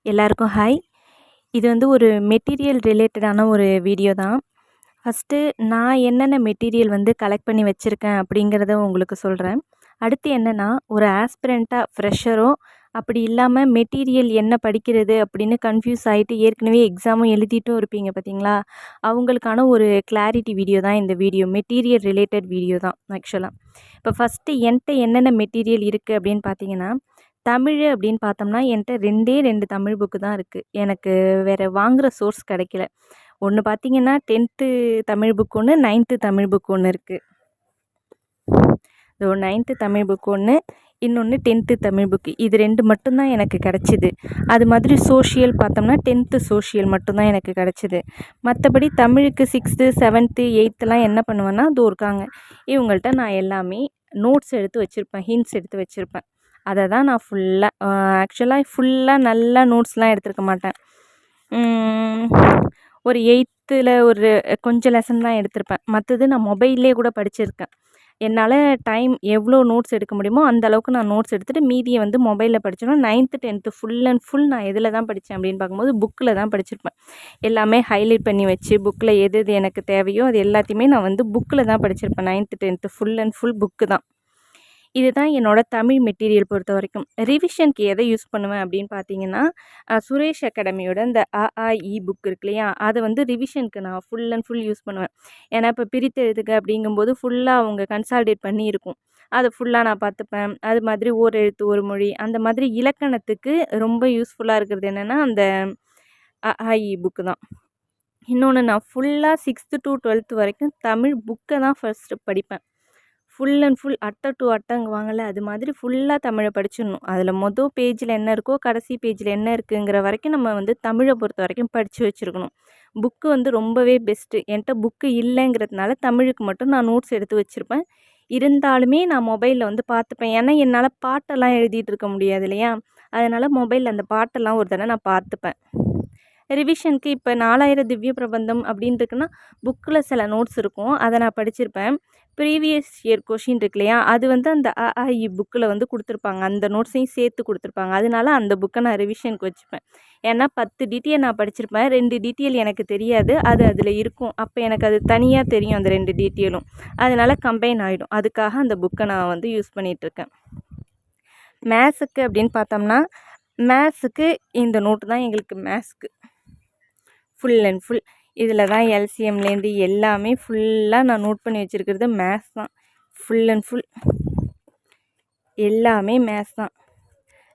எல்லாருக்கும் ஹாய். இது வந்து ஒரு மெட்டீரியல் ரிலேட்டடான ஒரு வீடியோ தான். ஃபஸ்ட்டு நான் என்னென்ன மெட்டீரியல் வந்து கலெக்ட் பண்ணி வச்சுருக்கேன் அப்படிங்கிறத உங்களுக்கு சொல்கிறேன். அடுத்து என்னென்னா, ஒரு ஆஸ்பிரண்ட்டாக ஃப்ரெஷரோ அப்படி இல்லாமல் மெட்டீரியல் என்ன படிக்கிறது அப்படின்னு கன்ஃப்யூஸ் ஆகிட்டு ஏற்கனவே எக்ஸாமும் எழுதிட்டும் இருப்பீங்க பார்த்தீங்களா, அவங்களுக்கான ஒரு கிளாரிட்டி வீடியோ தான் இந்த வீடியோ. மெட்டீரியல் ரிலேட்டட் வீடியோ தான் ஆக்சுவலாக. இப்போ ஃபஸ்ட்டு என்கிட்ட என்னென்ன மெட்டீரியல் இருக்குது அப்படின்னு பார்த்தீங்கன்னா, தமிழ் அப்படின்னு பார்த்தோம்னா என்கிட்ட 2 தமிழ் புக்கு தான் இருக்குது. எனக்கு வேறு வாங்குகிற சோர்ஸ் கிடைக்கல. ஒன்று பார்த்தீங்கன்னா 10th தமிழ் புக் ஒன்று, 9th தமிழ் புக் ஒன்று இருக்குது. ஸோ 9th தமிழ் புக் ஒன்று, இன்னொன்று 10th தமிழ் புக்கு. இது 2 மட்டும்தான் எனக்கு கிடச்சிது. அது மாதிரி சோஷியல் பார்த்தோம்னா 10th சோஷியல் மட்டும்தான் எனக்கு கிடச்சிது. மற்றபடி தமிழுக்கு 6th 7th 8thலாம் என்ன பண்ணுவேன்னா, இதோ இருக்காங்க. இவங்கள்ட்ட நான் எல்லாமே நோட்ஸ் எடுத்து வச்சுருப்பேன், ஹிண்ட்ஸ் எடுத்து வச்சுருப்பேன். அதை தான் நான் ஃபுல்லாக நல்லா நோட்ஸ்லாம் எடுத்துருக்க மாட்டேன். ஒரு 8th ஒரு கொஞ்சம் லெசன் தான் எடுத்திருப்பேன். மற்றது நான் மொபைல்லே கூட படிச்சிருக்கேன். என்னால் டைம் எவ்வளோ நோட்ஸ் எடுக்க முடியுமோ அந்த அளவுக்கு நான் நோட்ஸ் எடுத்துகிட்டு மீதியை வந்து மொபைலில் படிச்சிடுவேன். 9th 10th full and full நான் எதில் தான் படித்தேன் அப்படின்னு பார்க்கும்போது புக்கில் தான் படிச்சிருப்பேன். எல்லாமே ஹைலைட் பண்ணி வச்சு புக்கில் எது எது எனக்கு தேவையோ அது எல்லாத்தையுமே நான் வந்து புக்கில் தான் படிச்சிருப்பேன். 9th 10th full and full book தான். இதுதான் என்னோடய தமிழ் மெட்டீரியல் பொறுத்த வரைக்கும். ரிவிஷனுக்கு எதை யூஸ் பண்ணுவேன் அப்படின்னு பார்த்தீங்கன்னா, சுரேஷ் அகாடமியோட இந்த அ, ஆ, இ புக் இருக்கு இல்லையா, அதை வந்து ரிவிஷனுக்கு நான் ஃபுல் அண்ட் ஃபுல் யூஸ் பண்ணுவேன். ஏன்னா இப்போ பிரித்து எழுதுக அப்படிங்கும்போது ஃபுல்லாக அவங்க கன்சால்டேட் பண்ணி இருக்கும். அதை ஃபுல்லாக நான் பார்த்துப்பேன். அது மாதிரி ஓர் எழுத்து ஒரு மொழி அந்த மாதிரி இலக்கணத்துக்கு ரொம்ப யூஸ்ஃபுல்லாக இருக்கிறது என்னென்னா அந்த அ, ஆ, இ புக்கு தான். இன்னொன்று, நான் ஃபுல்லாக 6th to 12th வரைக்கும் தமிழ் புக்கை தான் ஃபஸ்ட்டு படிப்பேன். ஃபுல் அண்ட் ஃபுல் அட்டை டு அட்டைங்குவாங்கள்ல, அது மாதிரி ஃபுல்லாக தமிழை படிச்சிடணும். அதில் மொதல் பேஜில் என்ன இருக்கோ கடைசி பேஜில் என்ன இருக்குங்கிற வரைக்கும் நம்ம வந்து தமிழை பொறுத்த வரைக்கும் படித்து வச்சுருக்கணும். புக்கு வந்து ரொம்பவே பெஸ்ட்டு. என்கிட்ட புக்கு இல்லைங்கிறதுனால தமிழுக்கு மட்டும் நான் நோட்ஸ் எடுத்து வச்சுருப்பேன். இருந்தாலுமே நான் மொபைலில் வந்து பார்த்துப்பேன். ஏன்னா என்னால் பாட்டெல்லாம் எழுதிட்டு இருக்க முடியாது இல்லையா, அதனால் மொபைலில் அந்த பாட்டெல்லாம் ஒரு தடவை நான் பார்த்துப்பேன். ரிவிஷனுக்கு இப்போ 4000 திவ்ய பிரபந்தம் அப்படின்னு இருக்குன்னா புக்கில் சில நோட்ஸ் இருக்கும், அதை நான் படிச்சிருப்பேன். ப்ரீவியஸ் இயர் கொஷின் இருக்கு இல்லையா, அது வந்து அந்த அ, ஆ, இ புக்கில் வந்து கொடுத்துருப்பாங்க. அந்த நோட்ஸையும் சேர்த்து கொடுத்துருப்பாங்க. அதனால அந்த புக்கை நான் ரிவிஷனுக்கு வச்சுப்பேன். ஏன்னா 10 டீட்டெயில் நான் படிச்சிருப்பேன், 2 டீட்டெயில் எனக்கு தெரியாது, அது அதில் இருக்கும். அப்போ எனக்கு அது தனியாக தெரியும் அந்த 2 டீட்டெயிலும். அதனால் கம்பைன் ஆகிடும். அதுக்காக அந்த புக்கை நான் வந்து யூஸ் பண்ணிகிட்ருக்கேன். மேத்ஸுக்கு அப்படின்னு பார்த்தோம்னா, மேத்ஸுக்கு இந்த நோட்டு தான் எங்களுக்கு மேத்ஸுக்கு ஃபுல் அண்ட் ஃபுல். இதில் தான் எல்சிஎம்லேருந்து எல்லாமே ஃபுல்லாக நான் நோட் பண்ணி வச்சுருக்கிறது மேத்ஸ் தான். ஃபுல் அண்ட் ஃபுல் எல்லாமே மேத்ஸ் தான்.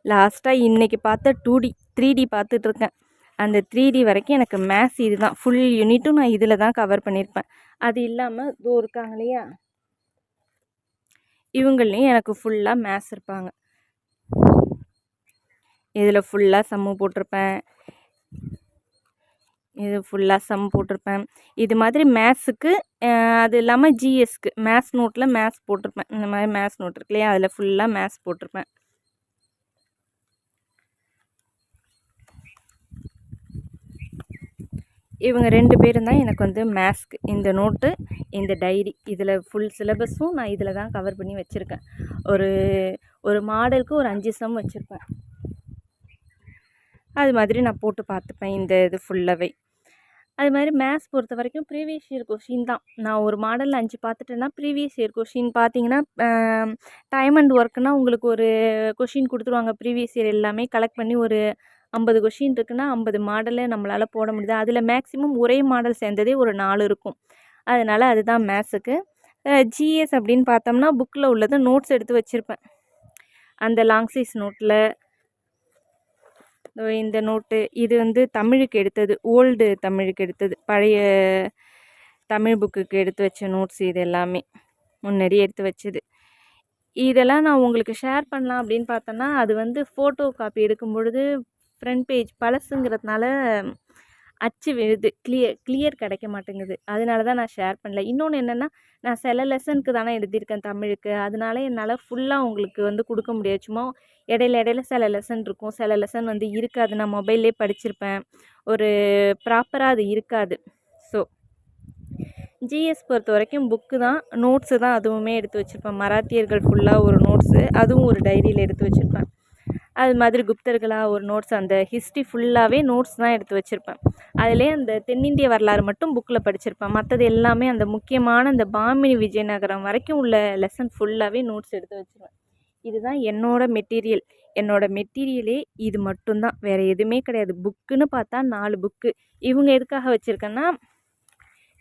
லாஸ்ட்டாக இன்றைக்கி பார்த்த 2D 3D பார்த்துட்ருக்கேன். அந்த 3D வரைக்கும் எனக்கு மேத்ஸ் இது தான். ஃபுல் யூனிட்டும் நான் இதில் தான் கவர் பண்ணியிருப்பேன். அது இல்லாமல் இதோ இருக்காங்க இல்லையா, இவங்களையும் எனக்கு ஃபுல்லாக மேத்ஸ் இருப்பாங்க. இதில் ஃபுல்லாக சம்மு போட்டிருப்பேன், இது ஃபுல்லாக சம் போட்டிருப்பேன். இது மாதிரி மேத்ஸுக்கு அது இல்லாமல் ஜிஎஸ்க்கு மேத்ஸ் நோட்டில் மேத்ஸ் போட்டிருப்பேன். இந்த மாதிரி மேத்ஸ் நோட் இருக்கு இல்லையா, அதில் ஃபுல்லாக மேத்ஸ் போட்டிருப்பேன். இவங்க 2 பேரும் தான் எனக்கு வந்து மேத்ஸ்க்கு இந்த நோட்டு, இந்த டைரி, இதில் ஃபுல் சிலபஸும் நான் இதில் தான் கவர் பண்ணி வச்சுருக்கேன். ஒரு மாடலுக்கு ஒரு 5 சம் வச்சுருப்பேன். அது மாதிரி நான் போட்டு பார்த்துப்பேன் இந்த இது ஃபுல்லாகவே. அது மாதிரி மேத்ஸ் பொறுத்த வரைக்கும் ப்ரீவியஸ் இயர் கொஷின் தான். நான் ஒரு மாடலில் 5 பார்த்துட்டேன்னா ப்ரீவியஸ் இயர் கொஷின் பார்த்தீங்கன்னா, டைம் அண்ட் ஒர்க்குனால் உங்களுக்கு ஒரு கொஷின் கொடுத்துருவாங்க. ப்ரீவியஸ் இயர் எல்லாமே கலெக்ட் பண்ணி ஒரு 50 கொஷின் இருக்குன்னா 50 மாடலை நம்மளால் போட முடியுது. அதில் மேக்ஸிமம் ஒரே மாடல் சேர்ந்ததே ஒரு 4 இருக்கும். அதனால் அதுதான் மேத்ஸுக்கு. ஜிஎஸ் அப்படின்னு பார்த்தோம்னா புக்கில் உள்ளதை நோட்ஸ் எடுத்து வச்சுருப்பேன். அந்த லாங் சைஸ் நோட்டில் இந்த நோட்டு, இது வந்து தமிழுக்கு எடுத்தது, ஓல்டு தமிழுக்கு எடுத்தது, பழைய தமிழ் புக்குக்கு எடுத்து வச்ச நோட்ஸ். இது எல்லாமே முன்னாடி எடுத்து வச்சது. இதெல்லாம் நான் உங்களுக்கு ஷேர் பண்ணலாம் அப்படின்னு பார்த்தோன்னா, அது வந்து ஃபோட்டோ காப்பி எடுக்கும் பொழுது ஃப்ரண்ட் பேஜ் பழசுங்கிறதுனால அச்சு விழுது, கிளியர் கிடைக்க மாட்டேங்குது. அதனால தான் நான் ஷேர் பண்ணல. இன்னொன்று என்னென்னா, நான் சில லெசனுக்கு தானே எழுதியிருக்கேன் தமிழுக்கு, அதனால என்னால் ஃபுல்லாக உங்களுக்கு வந்து கொடுக்க முடியாது. சும்மா இடையில சில லெசன் இருக்கும், சில லெசன் வந்து இருக்காது. நான் மொபைல்லே படிச்சிருப்பேன், ஒரு ப்ராப்பராக அது இருக்காது. ஸோ ஜிஎஸ் பொறுத்த வரைக்கும் புக்கு தான், நோட்ஸு தான் அதுவுமே எடுத்து வச்சுருப்பேன். மராத்தியர்கள் ஃபுல்லாக ஒரு நோட்ஸு, அதுவும் ஒரு டைரியில் எடுத்து வச்சுருப்பேன். அது மாதிரி குப்தர்களா ஒரு நோட்ஸ், அந்த ஹிஸ்ட்ரி ஃபுல்லாகவே நோட்ஸ் தான் எடுத்து வச்சுருப்பேன். அதிலே அந்த தென்னிந்திய வரலாறு மட்டும் புக்கில் படிச்சிருப்பேன். மற்றது எல்லாமே அந்த முக்கியமான அந்த பாமினி விஜயநகரம் வரைக்கும் உள்ள லெசன் ஃபுல்லாகவே நோட்ஸ் எடுத்து வச்சுருவேன். இதுதான் என்னோட மெட்டீரியல். என்னோட மெட்டீரியலே இது மட்டும்தான், வேறு எதுவுமே கிடையாது. புக்குன்னு பார்த்தா 4 புக்கு. இவங்க எதுக்காக வச்சுருக்கேன்னா,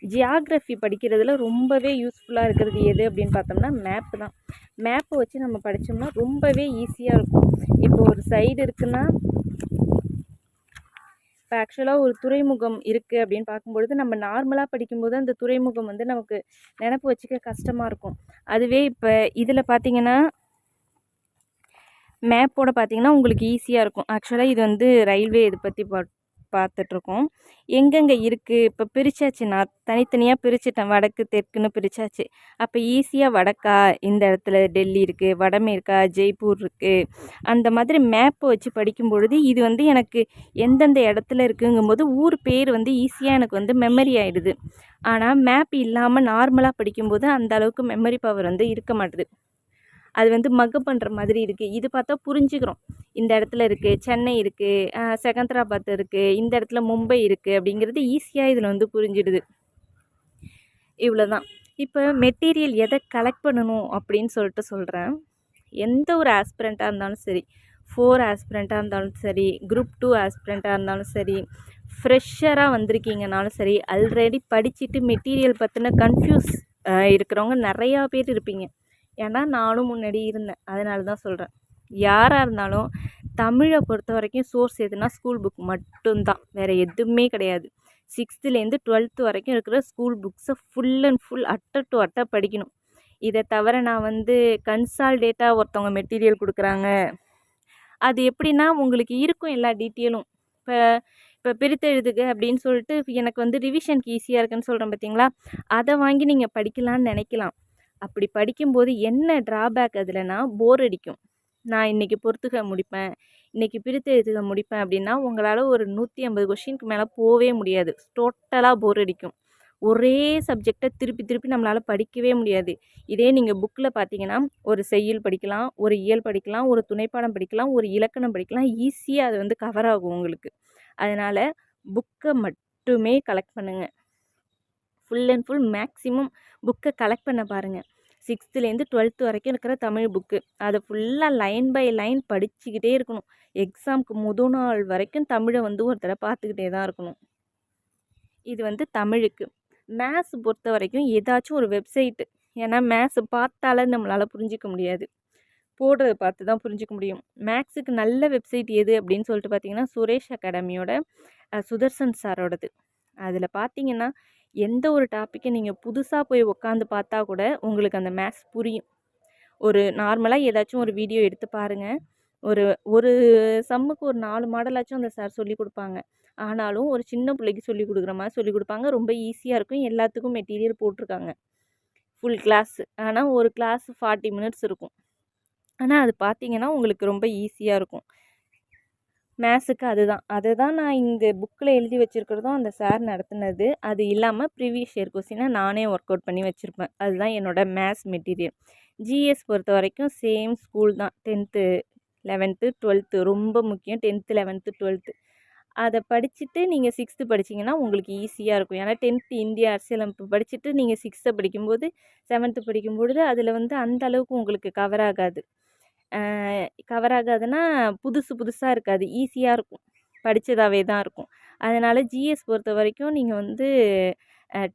ஜியாகிரஃபி படிக்கிறதுல ரொம்பவே யூஸ்ஃபுல்லாக இருக்கிறது எது அப்படின்னு பார்த்தோம்னா மேப்பு தான். மேப்பை வச்சு நம்ம படித்தோம்னா ரொம்பவே ஈஸியாக இருக்கும். இப்போ ஒரு சைடு இருக்குன்னா, இப்போ ஆக்சுவலாக ஒரு துறைமுகம் இருக்குது அப்படின்னு பார்க்கும்பொழுது நம்ம நார்மலாக படிக்கும்போது அந்த துறைமுகம் வந்து நமக்கு நினப்பு வச்சுக்க கஷ்டமாக இருக்கும். அதுவே இப்போ இதில் பார்த்தீங்கன்னா மேப்போட பார்த்தீங்கன்னா உங்களுக்கு ஈஸியாக இருக்கும். ஆக்சுவலாக இது வந்து ரயில்வே இதை பற்றி பார்த்துட்ருக்கோம். எங்கெங்கே இருக்குது இப்போ பிரித்தாச்சு, நான் தனித்தனியாக பிரிச்சுட்டேன், வடக்கு தெற்குன்னு பிரித்தாச்சு. அப்போ ஈஸியாக வடக்கா இந்த இடத்துல டெல்லி இருக்குது, வடமேற்கா ஜெய்ப்பூர் இருக்குது, அந்த மாதிரி மேப்பை வச்சு படிக்கும் பொழுது இது வந்து எனக்கு எந்தெந்த இடத்துல இருக்குங்கும்போது ஊர் பேர் வந்து ஈஸியாக எனக்கு வந்து மெமரி ஆகிடுது. ஆனால் மேப் இல்லாமல் நார்மலாக படிக்கும்போது அந்த அளவுக்கு மெமரி பவர் வந்து இருக்க மாட்டுது. அது வந்து மக்கப் பண்ணுற மாதிரி இருக்குது. இது பார்த்தா புரிஞ்சுக்கிறோம், இந்த இடத்துல இருக்குது சென்னை இருக்குது, செகந்திராபாத் இருக்குது, இந்த இடத்துல மும்பை இருக்குது அப்படிங்கிறது ஈஸியாக இதில் வந்து புரிஞ்சிடுது. இவ்வளோதான். இப்போ மெட்டீரியல் எதை கலெக்ட் பண்ணணும் அப்படின்னு சொல்கிறேன். எந்த ஒரு ஆஸ்பிரண்ட்டாக இருந்தாலும் சரி, 4 ஆஸ்பிரண்ட்டாக இருந்தாலும் சரி, குரூப் 2 ஆஸ்பிரண்ட்டாக இருந்தாலும் சரி, ஃப்ரெஷ்ஷராக வந்திருக்கீங்கனாலும் சரி, ஆல்ரெடி படிச்சுட்டு மெட்டீரியல் பற்றின கன்ஃபியூஸ் இருக்கிறவங்க நிறையா பேர் இருப்பீங்க. ஏன்னா நானும் முன்னாடி இருந்தேன், அதனால தான் சொல்கிறேன். யாராக இருந்தாலும் தமிழை பொறுத்த வரைக்கும் சோர்ஸ் எதுனா ஸ்கூல் புக் மட்டும்தான், வேறு எதுவுமே கிடையாது. 6th-லேருந்து 12th வரைக்கும் இருக்கிற ஸ்கூல் புக்ஸை ஃபுல் அண்ட் ஃபுல் அட்டை டு அட்டை படிக்கணும். இதை தவிர நான் வந்து கன்சால்டேட்டாக ஒருத்தவங்க மெட்டீரியல் கொடுக்குறாங்க, அது எப்படின்னா உங்களுக்கு இருக்கும் எல்லா டீட்டெயிலும். இப்போ பிரித்தெழுதுக அப்படின்னு சொல்லிட்டு எனக்கு வந்து ரிவிஷனுக்கு ஈஸியாக இருக்குன்னு சொல்கிறேன் பார்த்தீங்களா, அதை வாங்கி நீங்கள் படிக்கலான்னு நினைக்கலாம். அப்படி படிக்கும்போது என்ன ட்ராபேக் அதுலனா, போர் அடிக்கும். நான் இன்றைக்கி பொறுத்துக்க முடிப்பேன், இன்றைக்கி பிரித்து எழுதுக முடிப்பேன் அப்படின்னா உங்களால் ஒரு 150 கொஷினுக்கு மேலே போகவே முடியாது. டோட்டலாக போர் அடிக்கும். ஒரே சப்ஜெக்டை திருப்பி திருப்பி நம்மளால் படிக்கவே முடியாது. இதே நீங்கள் புக்கில் பார்த்தீங்கன்னா ஒரு செய்யுள் படிக்கலாம், ஒரு இயல் படிக்கலாம், ஒரு துணைப்பாடம் படிக்கலாம், ஒரு இலக்கணம் படிக்கலாம், ஈஸியாக அது வந்து கவர் ஆகும் உங்களுக்கு. அதனால் புக்கை மட்டுமே கலெக்ட் பண்ணுங்கள். ஃபுல் அண்ட் ஃபுல் மேக்ஸிமம் புக்கை கலெக்ட் பண்ண பாருங்கள். 6th-லேருந்து 12th வரைக்கும் இருக்கிற தமிழ் புக்கு, அதை ஃபுல்லாக லைன் பை லைன் படிச்சுக்கிட்டே இருக்கணும். எக்ஸாமுக்கு முதல் நாள் வரைக்கும் தமிழை வந்து ஒரு தடவை பார்த்துக்கிட்டே தான் இருக்கணும். இது வந்து தமிழுக்கு. மேத்ஸ் பொறுத்த வரைக்கும் ஏதாச்சும் ஒரு வெப்சைட்டு, ஏன்னா மேத்ஸ் பார்த்தாலே நம்மளால் புரிஞ்சிக்க முடியாது, போடுறத பார்த்து தான் புரிஞ்சிக்க முடியும். மேக்ஸுக்கு நல்ல வெப்சைட் எது அப்படின்னு சொல்லிட்டு பார்த்தீங்கன்னா சுரேஷ் அகாடமியோட சுதர்சன் சாரோடது. அதில் பார்த்தீங்கன்னா எந்த ஒரு டாப்பிக்கை நீங்கள் புதுசாக போய் உட்காந்து பார்த்தா கூட உங்களுக்கு அந்த மேத்ஸ் புரியும். ஒரு நார்மலாக ஏதாச்சும் ஒரு வீடியோ எடுத்து பாருங்கள், ஒரு ஒரு சம்முக்கு ஒரு 4 மாடலாச்சும் அந்த சார் சொல்லி கொடுப்பாங்க. ஆனாலும் ஒரு சின்ன பிள்ளைக்கு சொல்லி கொடுக்குற மாதிரி சொல்லி கொடுப்பாங்க. ரொம்ப ஈஸியாக இருக்கும். எல்லாத்துக்கும் மெட்டீரியல் போட்டிருக்காங்க, ஃபுல் கிளாஸ். ஆனால் ஒரு கிளாஸ் 40 மினிட்ஸ் இருக்கும். ஆனால் அது பார்த்தீங்கன்னா உங்களுக்கு ரொம்ப ஈஸியாக இருக்கும். மேத்ஸுக்கு அதை தான் நான் இந்த புக்கில் எழுதி வச்சுருக்கிறதும் அந்த சார் நடத்துனது. அது இல்லாமல் ப்ரீவியஸ் இயர் கொஸ்டினை நானே ஒர்க் அவுட் பண்ணி வச்சுருப்பேன். அதுதான் என்னோடய மேத்ஸ் மெட்டீரியல். ஜிஎஸ் பொறுத்த வரைக்கும் சேம் ஸ்கூல் தான். 10th 11th 12th ரொம்ப முக்கியம். 10th 11th 12th அதை படிச்சுட்டு நீங்கள் 6th படிச்சிங்கன்னா உங்களுக்கு ஈஸியாக இருக்கும். ஏன்னா 10th இந்திய அரசியலமைப்பு படிச்சுட்டு நீங்கள் 6th படிக்கும்போது 7th படிக்கும்பொழுது அதில் வந்து அந்த அளவுக்கு உங்களுக்கு கவர் ஆகாதுன்னா புதுசாக இருக்காது, ஈஸியாக இருக்கும், படித்ததாகவே தான் இருக்கும். அதனால் ஜிஎஸ் பொறுத்த வரைக்கும் நீங்கள் வந்து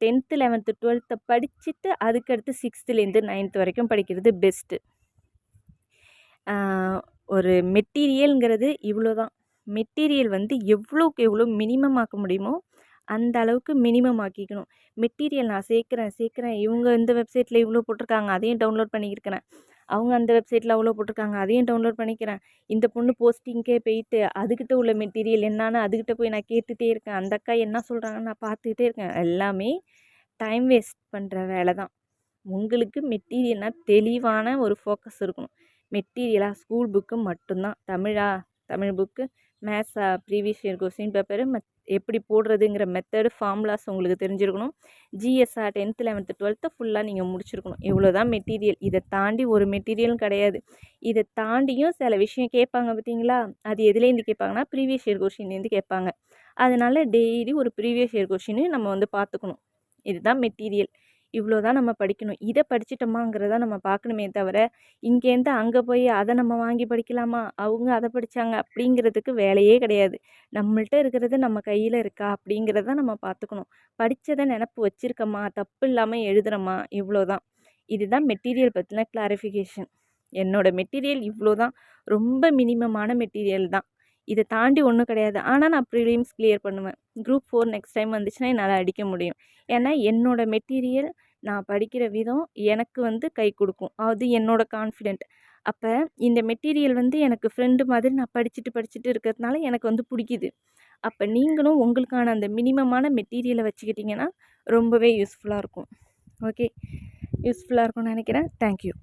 10th 11th 12th படிச்சுட்டு அதுக்கடுத்து 6th-லேருந்து 9th வரைக்கும் படிக்கிறது பெஸ்ட்டு. ஒரு மெட்டீரியல்ங்கிறது இவ்வளோ தான். மெட்டீரியல் வந்து எவ்வளோக்கு எவ்வளோ மினிமம் ஆக்க முடியுமோ அந்த அளவுக்கு மினிமம் ஆக்கிக்கணும். மெட்டீரியல் நான் சேர்க்குறேன், இவங்க இந்த வெப்சைட்டில் இவ்வளோ போட்டிருக்காங்க அதையும் டவுன்லோட் பண்ணிக்கிறேன், அவங்க அந்த வெப்சைட்டில் அவ்வளோ போட்டிருக்காங்க அதையும் டவுன்லோட் பண்ணிக்கிறேன், இந்த பொண்ணு போஸ்டிங்கே போயிட்டு அதுக்கிட்ட உள்ள மெட்டீரியல் என்னான்னு அதுக்கிட்ட போய் நான் கேட்டுகிட்டே இருக்கேன், அந்த அக்கா என்ன சொல்கிறாங்கன்னு நான் பார்த்துக்கிட்டே இருக்கேன். எல்லாமே டைம் வேஸ்ட் பண்ணுற வேலை தான். உங்களுக்கு மெட்டீரியல்னால் தெளிவான ஒரு ஃபோக்கஸ் இருக்கணும். மெட்டீரியலாக ஸ்கூல் புக்கு மட்டும்தான். தமிழ் புக்கு, மேத்ஸா ப்ரீவியஸ் இயர் கொஸ்டின் பேப்பரு எப்படி போடுறதுங்கிற மெத்தடு ஃபார்முலாஸ் உங்களுக்கு தெரிஞ்சிருக்கணும். ஜிஎஸ்ஆர் 10th 11th 12th ஃபுல்லாக நீங்கள் முடிச்சிருக்கணும். இவ்வளோ தான் மெட்டீரியல். இதை தாண்டி ஒரு மெட்டீரியலும் கிடையாது. இதை தாண்டியும் சில விஷயம் கேட்பாங்க பார்த்தீங்களா, அது எதுலேருந்து கேட்பாங்கன்னா ப்ரீவியஸ் இயர் கொஸ்டின்லேருந்து கேட்பாங்க. அதனால் டெய்லி ஒரு ப்ரீவியஸ் இயர் கொஸ்டின் நம்ம வந்து பார்த்துக்கணும். இதுதான் மெட்டீரியல். இவ்வளோ தான் நம்ம படிக்கணும். இதை படிச்சிட்டோமாங்கிறத நம்ம பார்க்கணுமே தவிர, இங்கேருந்து அங்கே போய் அதை நம்ம வாங்கி படிக்கலாமா, அவங்க அதை படித்தாங்க அப்படிங்கிறதுக்கு வேலையே கிடையாது. நம்மள்ட்ட இருக்கிறது நம்ம கையில் இருக்கா அப்படிங்கிறத நம்ம பார்த்துக்கணும். படித்ததை நினப்பு வச்சுருக்கோமா, தப்பு இல்லாமல் எழுதுகிறோமா, இவ்வளோ தான். இதுதான் மெட்டீரியல் பற்றின கிளாரிஃபிகேஷன். என்னோடய மெட்டீரியல் இவ்வளோ தான். ரொம்ப மினிமமான மெட்டீரியல் தான். இதை தாண்டி ஒன்றும் கிடையாது. ஆனால் நான் ப்ரிலிம்ஸ் கிளியர் பண்ணுவேன். குரூப் 4 நெக்ஸ்ட் டைம் வந்துச்சுன்னா என்னால் அடிக்க முடியும். ஏன்னா என்னோடய மெட்டீரியல் நான் படிக்கிற விதம் எனக்கு வந்து கை கொடுக்கும். அது என்னோடய கான்ஃபிடென்ட். அப்போ இந்த மெட்டீரியல் வந்து எனக்கு ஃப்ரெண்டு மாதிரி நான் படிச்சுட்டு இருக்கிறதுனால எனக்கு வந்து பிடிக்குது. அப்போ நீங்களும் உங்களுக்கான அந்த மினிமமான மெட்டீரியலை வச்சுக்கிட்டிங்கன்னா ரொம்பவே யூஸ்ஃபுல்லாக இருக்கும். ஓகே, யூஸ்ஃபுல்லாக இருக்கும்னு நினைக்கிறேன். தேங்க்யூ.